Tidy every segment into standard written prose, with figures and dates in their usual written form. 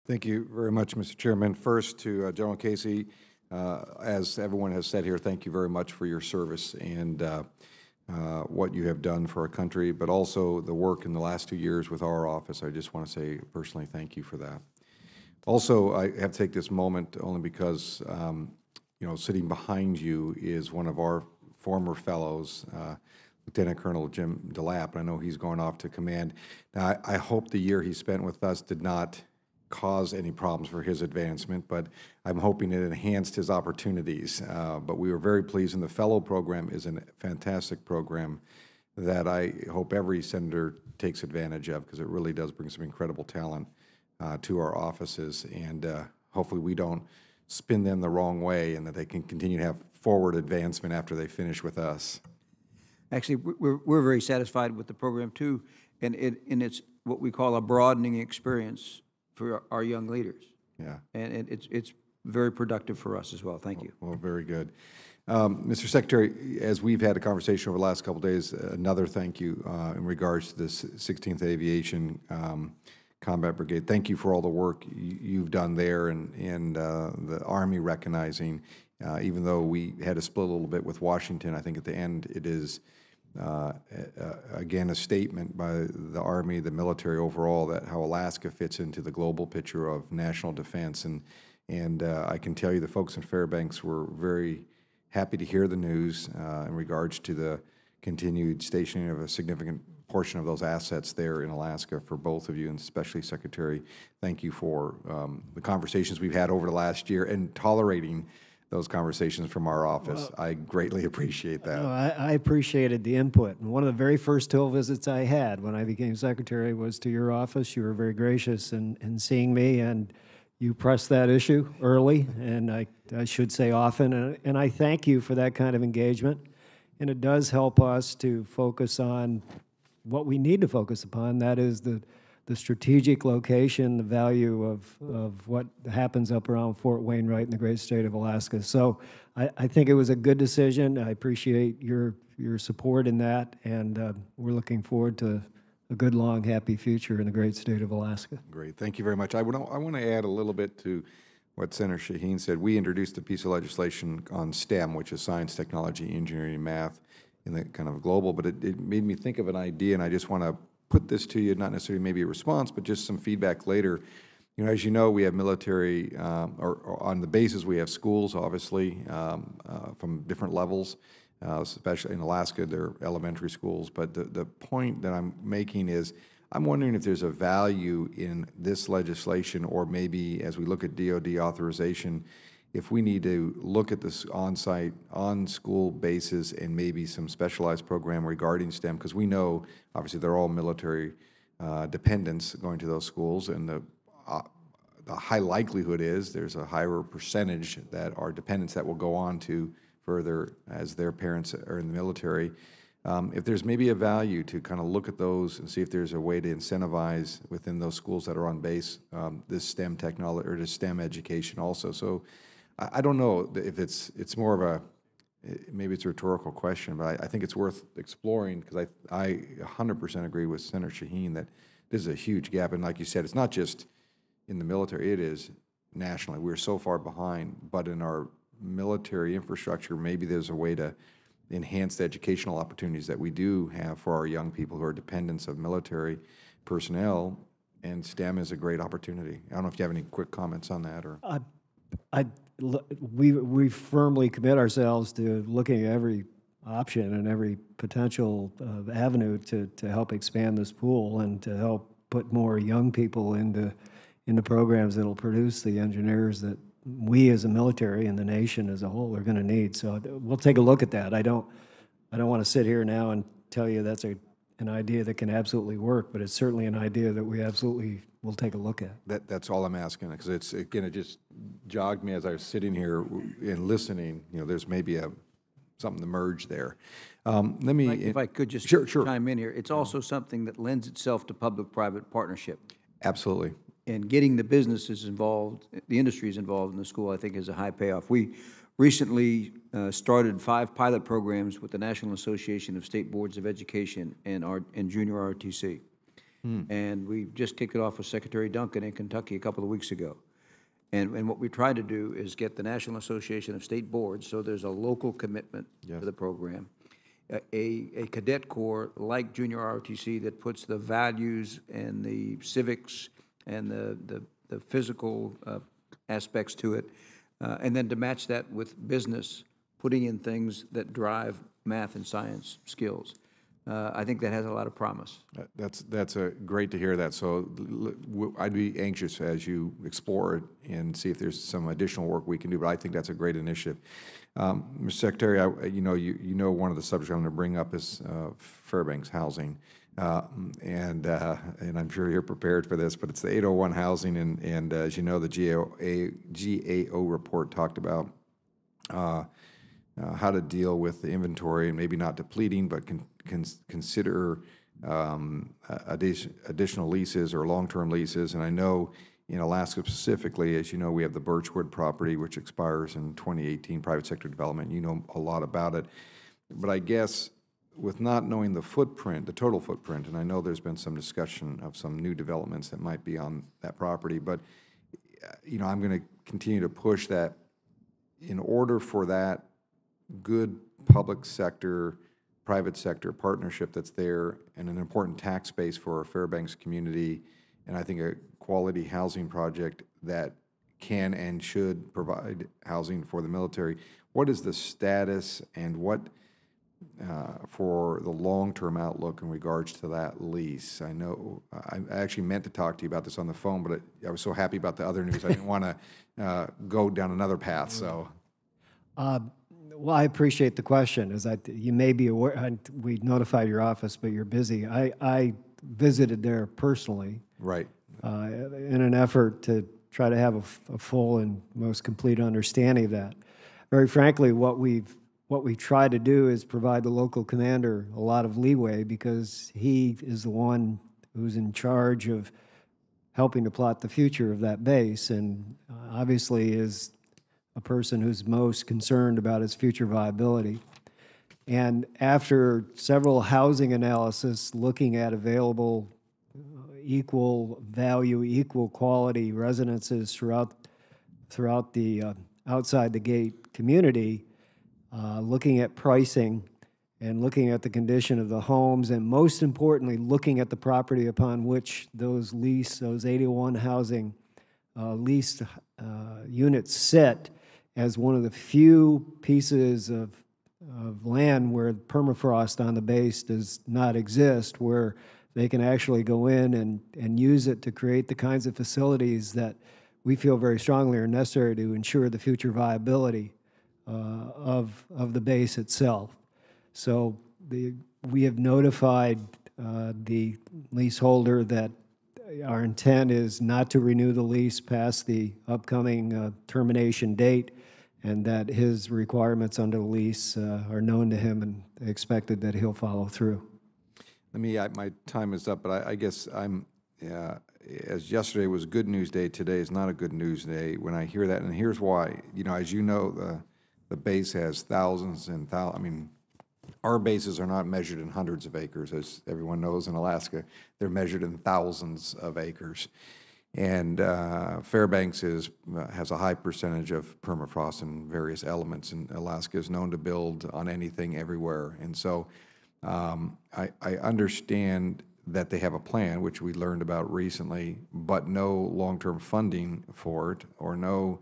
Thank you very much, Mr. Chairman. First, to General Casey, as everyone has said here, thank you very much for your service and what you have done for our country, but also the work in the last 2 years with our office. I just want to say personally thank you for that. Also, I have to take this moment only because, you know, sitting behind you is one of our former fellows, Lieutenant Colonel Jim DeLapp. I know he's going off to command. Now, I hope the year he spent with us did not cause any problems for his advancement, but I'm hoping it enhanced his opportunities. But we were very pleased, and the fellow program is a fantastic program that I hope every senator takes advantage of, because it really does bring some incredible talent to our offices, and hopefully we don't spin them the wrong way and that they can continue to have forward advancement after they finish with us. Actually, we're very satisfied with the program too, and it's what we call a broadening experience for our young leaders. Yeah. And it's very productive for us as well. Thank you. Well, very good. Mr. Secretary, as we've had a conversation over the last couple of days, another thank you in regards to this 16th Aviation Combat Brigade. Thank you for all the work you've done there, and the Army recognizing, even though we had to split a little bit with Washington, I think at the end it is, again, a statement by the Army, the military overall, that how Alaska fits into the global picture of national defense. And I can tell you the folks in Fairbanks were very happy to hear the news in regards to the continued stationing of a significant portion of those assets there in Alaska for both of you, and especially Secretary, thank you for the conversations we've had over the last year and tolerating those conversations from our office. Well, I greatly appreciate that. I appreciated the input. And one of the very first Hill visits I had when I became Secretary was to your office. You were very gracious in seeing me, and you pressed that issue early, and I should say often, and I thank you for that kind of engagement. And it does help us to focus on what we need to focus upon, that is the strategic location, the value of what happens up around Fort Wainwright in the great state of Alaska. So I think it was a good decision. I appreciate your support in that, and we're looking forward to a good, long, happy future in the great state of Alaska. Great. Thank you very much. I want to add a little bit to what Senator Shaheen said. We introduced a piece of legislation on STEM, which is science, technology, engineering, and math, in the kind of global, but it made me think of an idea, and I just want to put this to you, not necessarily maybe a response, but just some feedback later. You know, as you know, we have military, or on the bases we have schools, obviously, from different levels, especially in Alaska, they're elementary schools. But the point that I'm making is, I'm wondering if there's a value in this legislation, or maybe as we look at DoD authorization, if we need to look at this on-site, on-school basis, and maybe some specialized program regarding STEM, because we know, obviously, they're all military dependents going to those schools, and the high likelihood is there's a higher percentage that are dependents that will go on to further as their parents are in the military. If there's maybe a value to kind of look at those and see if there's a way to incentivize within those schools that are on base this STEM technology or this STEM education also. So I don't know if it's more of a, maybe it's a rhetorical question, but I think it's worth exploring, because I 100% agree with Senator Shaheen that this is a huge gap. And like you said, it's not just in the military, it is nationally. We're so far behind, but in our military infrastructure, maybe there's a way to enhance the educational opportunities that we do have for our young people who are dependents of military personnel, and STEM is a great opportunity. I don't know if you have any quick comments on that, or we firmly commit ourselves to looking at every option and every potential avenue to help expand this pool and to help put more young people into programs that will produce the engineers that we as a military and the nation as a whole are going to need. So we'll take a look at that. I don't want to sit here now and tell you that's an idea that can absolutely work, but it's certainly an idea that we absolutely will take a look at. That's all I'm asking, because it's, again, it just jogged me as I was sitting here and listening. You know, there's maybe something to merge there. Let me, if I could just chime in here, it's also something that lends itself to public-private partnership. Absolutely. And getting the businesses involved, the industries involved in the school, I think, is a high payoff. We recently started 5 pilot programs with the National Association of State Boards of Education and junior ROTC. And we just kicked it off with Secretary Duncan in Kentucky a couple of weeks ago. And what we try to do is get the National Association of State Boards, so there's a local commitment to the program, a cadet corps like junior ROTC that puts the values and the civics and the physical aspects to it, and then to match that with business, putting in things that drive math and science skills. I think that has a lot of promise. That's great to hear that. So I'd be anxious as you explore it and see if there's some additional work we can do. But I think that's a great initiative. Mr. Secretary, you know one of the subjects I'm going to bring up is Fairbanks housing, and I'm sure you're prepared for this. But it's the 801 housing, and as you know, the GAO report talked about how to deal with the inventory and maybe not depleting, but consider additional leases or long-term leases. And I know in Alaska specifically, as you know, we have the Birchwood property, which expires in 2018, private sector development. You know a lot about it. But I guess with not knowing the footprint, the total footprint, and I know there's been some discussion of some new developments that might be on that property, but I'm going to continue to push that in order for that good public sector, private sector partnership that's there, and an important tax base for our Fairbanks community, and I think a quality housing project that can and should provide housing for the military. What is the status and what for the long-term outlook in regards to that lease? I know I actually meant to talk to you about this on the phone, but I was so happy about the other news, I didn't want to go down another path. So. Well, I appreciate the question. As you may be aware, we notified your office, but you're busy. I visited there personally, right, in an effort to try to have a full and most complete understanding of that. Very frankly, what we try to do is provide the local commander a lot of leeway, because he is the one who's in charge of helping to plot the future of that base, and obviously is a person who's most concerned about its future viability. And after several housing analysis looking at available equal value, equal quality residences throughout the outside the gate community, looking at pricing and looking at the condition of the homes, and most importantly, looking at the property upon which those 81 housing leased units sit, as one of the few pieces of land where permafrost on the base does not exist, where they can actually go in and use it to create the kinds of facilities that we feel very strongly are necessary to ensure the future viability of the base itself. So we have notified the leaseholder that our intent is not to renew the lease past the upcoming termination date, and that his requirements under the lease are known to him and expected that he'll follow through. My time is up, but I guess as yesterday was good news day, today is not a good news day when I hear that, and here's why. As you know, the base has thousands and thousands. Our bases are not measured in hundreds of acres, as everyone knows in Alaska. They're measured in thousands of acres. And Fairbanks has a high percentage of permafrost and various elements, and Alaska is known to build on anything everywhere. And so I understand that they have a plan, which we learned about recently, but no long-term funding for it, or no,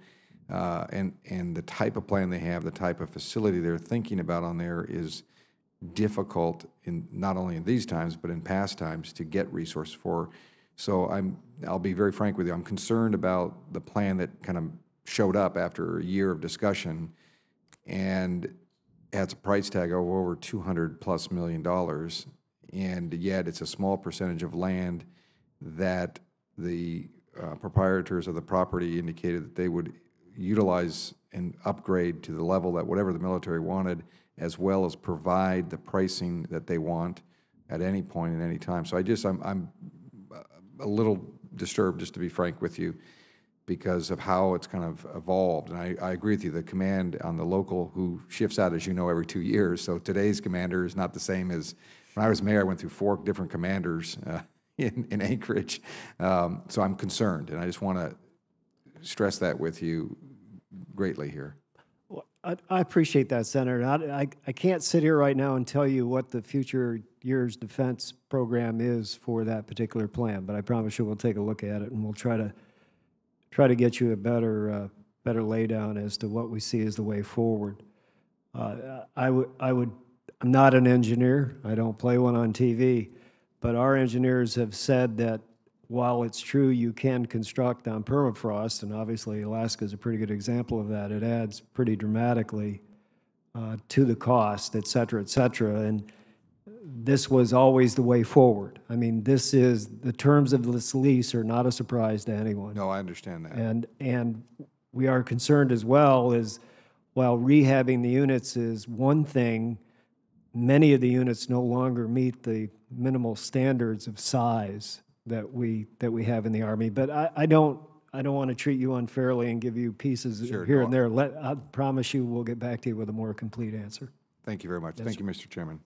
and the type of plan they have, the type of facility they're thinking about on there is difficult, in not only in these times, but in past times, to get resources for. So I'll be very frank with you. I'm concerned about the plan that kind of showed up after a year of discussion, and has a price tag of over $200+ million, and yet it's a small percentage of land that the proprietors of the property indicated that they would utilize and upgrade to the level that whatever the military wanted, as well as provide the pricing that they want at any point at any time. So I'm a little disturbed, just to be frank with you, because of how it's kind of evolved. And I agree with you, the command on the local, who shifts out, as you know, every 2 years. So today's commander is not the same as when I was mayor. I went through 4 different commanders in Anchorage. So I'm concerned, and I just want to stress that with you greatly here. Well, I appreciate that, Senator. I can't sit here right now and tell you what the future year's defense program is for that particular plan, but I promise you we'll take a look at it and we'll try to get you a better laydown as to what we see as the way forward. I'm not an engineer. I don't play one on TV, but our engineers have said that while it's true you can construct on permafrost, and obviously Alaska is a pretty good example of that, it adds pretty dramatically to the cost, et cetera, and this was always the way forward. I mean, the terms of this lease are not a surprise to anyone. No, I understand that. And we are concerned as well as while rehabbing the units is one thing, many of the units no longer meet the minimal standards of size that we have in the Army. But I don't want to treat you unfairly and give you pieces here and there. I promise you we'll get back to you with a more complete answer. Thank you very much. Thank you, Mr. Chairman.